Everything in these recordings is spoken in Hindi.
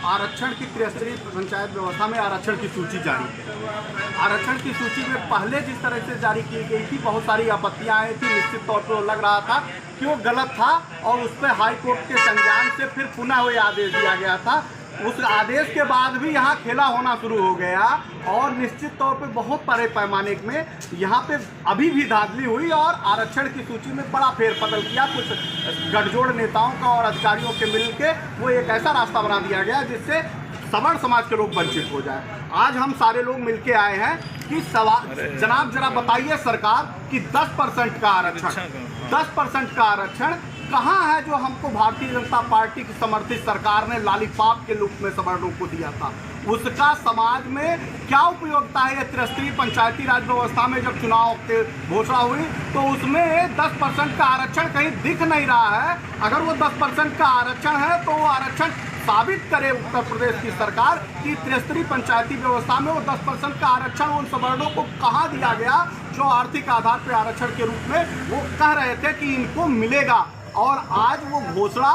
आरक्षण की त्रिस्तरीय पंचायत व्यवस्था में आरक्षण की सूची जारी है। आरक्षण की सूची में पहले जिस तरह से जारी की गई थी, बहुत सारी आपत्तियां आई थी। निश्चित तौर पर लग रहा था कि वो गलत था और उस पर हाई कोर्ट के संज्ञान से फिर पुनः वही आदेश दिया गया था। उस आदेश के बाद भी यहाँ खेला होना शुरू हो गया और निश्चित तौर पे बहुत बड़े पैमाने में यहाँ पे अभी भी धांधली हुई और आरक्षण की सूची में बड़ा फेरबदल किया। कुछ गठजोड़ नेताओं का और अधिकारियों के मिल के वो एक ऐसा रास्ता बना दिया गया जिससे सवर्ण समाज के लोग वंचित हो जाए। आज हम सारे लोग मिलके आए हैं कि जनाब जरा बताइए सरकार कि 10% का आरक्षण 10% का आरक्षण कहाँ है जो हमको भारतीय जनता पार्टी की समर्थित सरकार ने लॉलीपॉप के रूप में सवर्णों को दिया था। उसका समाज में क्या उपयोगिता है? त्रिस्तरीय पंचायती राज व्यवस्था में जब चुनाव की घोषणा हुई तो उसमें 10% का आरक्षण कहीं दिख नहीं रहा है। अगर वो 10% का आरक्षण है तो वो आरक्षण साबित करे उत्तर प्रदेश की सरकार कि त्रिस्तरीय पंचायती व्यवस्था में वो 10% का आरक्षण उन सवर्णों को कहाँ दिया गया जो आर्थिक आधार पर आरक्षण के रूप में वो कह रहे थे कि इनको मिलेगा। और आज वो घोषणा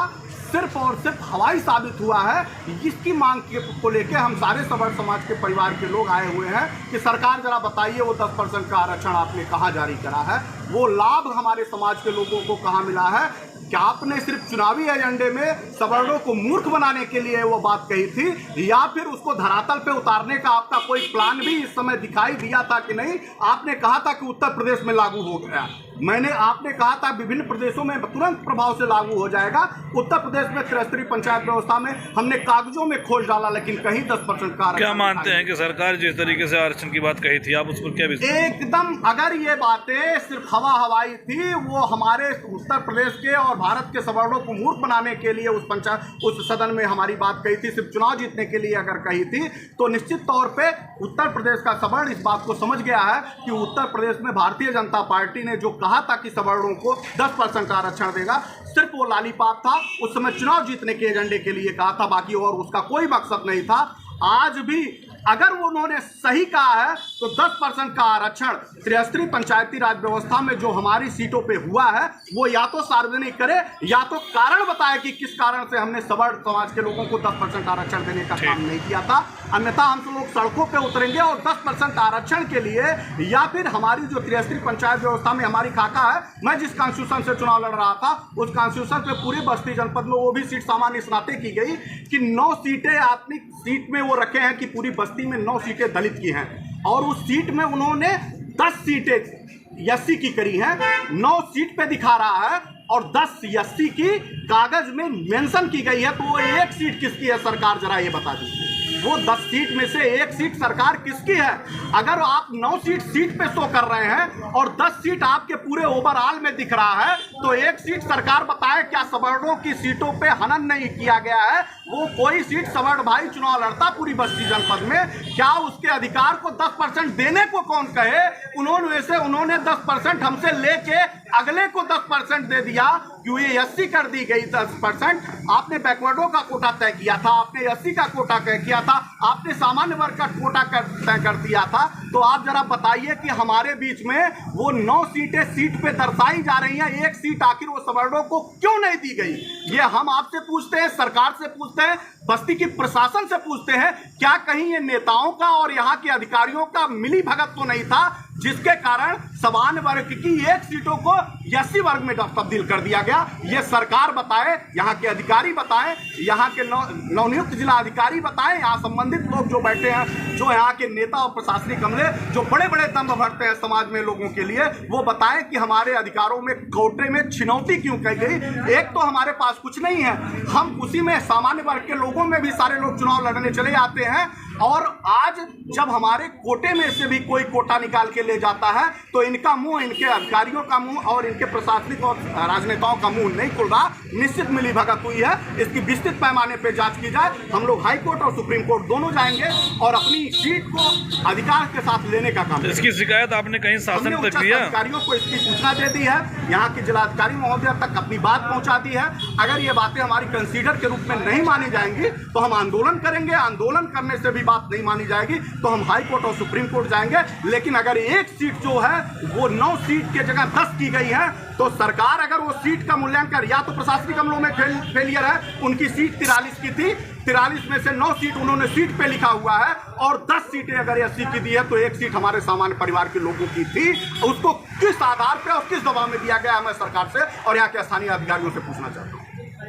सिर्फ और सिर्फ हवाई साबित हुआ है। इसकी मांग को लेके हम सारे सवर्ण समाज के परिवार के लोग आए हुए हैं कि सरकार जरा बताइए वो 10% का आरक्षण आपने कहाँ जारी करा है, वो लाभ हमारे समाज के लोगों को कहाँ मिला है। क्या आपने सिर्फ चुनावी एजेंडे में सवर्णों को मूर्ख बनाने के लिए वो बात कही थी या फिर उसको धरातल पे उतारने का आपका कोई प्लान भी इस समय दिखाई दिया था कि नहीं? आपने कहा था कि उत्तर प्रदेश में लागू हो गया, आपने कहा था विभिन्न प्रदेशों में तुरंत प्रभाव से लागू हो जाएगा। उत्तर प्रदेश में त्रिस्तरीय पंचायत व्यवस्था में हमने कागजों में खोज डाला लेकिन कहीं 10% का आरक्षण। क्या मानते हैं कि सरकार जिस तरीके से आरक्षण की बात कही थी आप उस पर क्या विश्वास? एकदम, अगर ये बातें सिर्फ हवाई थी, वो हमारे उत्तर प्रदेश के और भारत के सवर्णों को मूर्ख बनाने के लिए उस सदन में हमारी बात कही थी, सिर्फ चुनाव जीतने के लिए अगर कही थी, तो निश्चित तौर पे उत्तर प्रदेश का सवर्ण इस बात को समझ गया है कि उत्तर प्रदेश में भारतीय जनता पार्टी ने जो कहा था कि सवर्णों को 10% का आरक्षण देगा, सिर्फ वो लॉलीपॉप था। उस समय चुनाव जीतने के एजेंडे के लिए कहा था, बाकी और उसका कोई मकसद नहीं था। आज भी अगर उन्होंने सही कहा है तो 10% का आरक्षण त्रिस्तरीय पंचायती राज व्यवस्था में जो हमारी सीटों पे हुआ है वो या तो सार्वजनिक करे या तो कारण बताए कि किस कारण से हमने सवर्ण समाज के लोगों को 10% आरक्षण देने का काम नहीं किया था। अन्यथा हम सब लोग सड़कों पे उतरेंगे और 10% आरक्षण के लिए या फिर हमारी जो त्रिस्तरीय पंचायत व्यवस्था में हमारी खाका है, मैं जिस कॉन्स्टिट्यूशन से चुनाव लड़ रहा था उस कॉन्स्टिट्यूशन पे पूरे बस्ती जनपद में वो भी सीट सामान्य इस नाते की गई कि 9 सीटें अपनी सीट में वो रखे हैं कि पूरी बस्ती में 9 सीटें दलित की हैं और उस सीट में उन्होंने 10 सीटें एससी की करी हैं। 9 सीट पे दिखा रहा है और 10 एससी की कागज में मेंशन की गई है, तो वो 1 सीट किसकी है सरकार जरा ये बता दीजिए। वो 10 सीट में से 1 सीट सरकार किसकी है? अगर आप 9 सीट पे शो कर रहे हैं और 10 सीट आपके पूरे ओवरऑल में दिख रहा है तो 1 सीट सरकार बताए क्या सवर्णों की सीटों पे हनन नहीं किया गया है? वो कोई सीट सवर्ण भाई चुनाव लड़ता पूरी बस्ती जनपद में, क्या उसके अधिकार को 10% देने को कौन कहे? उन्होंने 10% हमसे लेके अगले को 10% दे दिया। क्यों ये एससी कर दी गई 10%? आपने बैकवर्डों का कोटा तय किया था, आपने एससी का कोटा तय किया था, आपने सामान्य वर्ग का कोटा तय कर दिया था। तो आप जरा बताइए कि हमारे बीच में वो 9 सीटें सीट पे दर्शाई जा रही हैं, 1 सीट आखिर वो सवर्णों को क्यों नहीं दी गई? ये हम आपसे पूछते हैं, सरकार से पूछते हैं, बस्ती की प्रशासन से पूछते हैं। क्या कहीं ये नेताओं का और यहाँ के अधिकारियों का मिली भगत तो नहीं था जिसके कारण सामान्य वर्ग की 1 सीटों को एससी वर्ग में तब्दील कर दिया गया? ये सरकार बताए, यहाँ के अधिकारी बताएं, यहाँ के नवनियुक्त जिला अधिकारी बताएं, यहाँ संबंधित लोग जो बैठे हैं, जो यहाँ के नेता और प्रशासनिक अमले जो बड़े बड़े दम भरते हैं समाज में लोगों के लिए, वो बताएं कि हमारे अधिकारों में कोटे में छिनौती क्यों की गई। एक तो हमारे पास कुछ नहीं है, हम उसी में सामान्य वर्ग के लोगों में भी सारे लोग चुनाव लड़ने चले जाते हैं और आज जब हमारे कोटे में से भी कोई कोटा निकाल के ले जाता है तो इनका मुंह, इनके अधिकारियों का मुंह और इनके प्रशासनिक और राजनेताओं का मुंह नहीं खुल रहा। निश्चित मिली भगत हुई है, इसकी विस्तृत पैमाने पे जांच की जाए। हम लोग हाई कोर्ट और सुप्रीम कोर्ट दोनों जाएंगे और अपनी सीट को अधिकार के साथ लेने का काम। इसकी शिकायत आपने कहीं शासन तक किया? अधिकारियों को इसकी सूचना दे दी है, यहाँ के जिलाधिकारी महोदय तक अपनी बात पहुँचा दी है। अगर ये बातें हमारी कंसीडर के रूप में नहीं मानी जाएंगी तो हम आंदोलन करेंगे। आंदोलन करने से भी बात नहीं मानी जाएगी तो हम हाई कोर्ट और सुप्रीम कोर्ट जाएंगे। लेकिन अगर 1 सीट जो है वो 9 सीट के जगह 10 की गई है तो सरकार अगर वो सीट का मूल्यांकन, या तो प्रशासनिक अमलों में फेलियर है, उनकी सीट 43 की थी, 43 में से 9 सीट उन्होंने सीट पे लिखा हुआ है और 10 सीटें अगर एससी की दी है तो 1 सीट हमारे सामान्य परिवार के लोगों की थी। उसको किस आधार पे और किस दबाव में दिया गया है, मैं सरकार से और यहाँ के स्थानीय अधिकारियों से पूछना चाहता हूँ।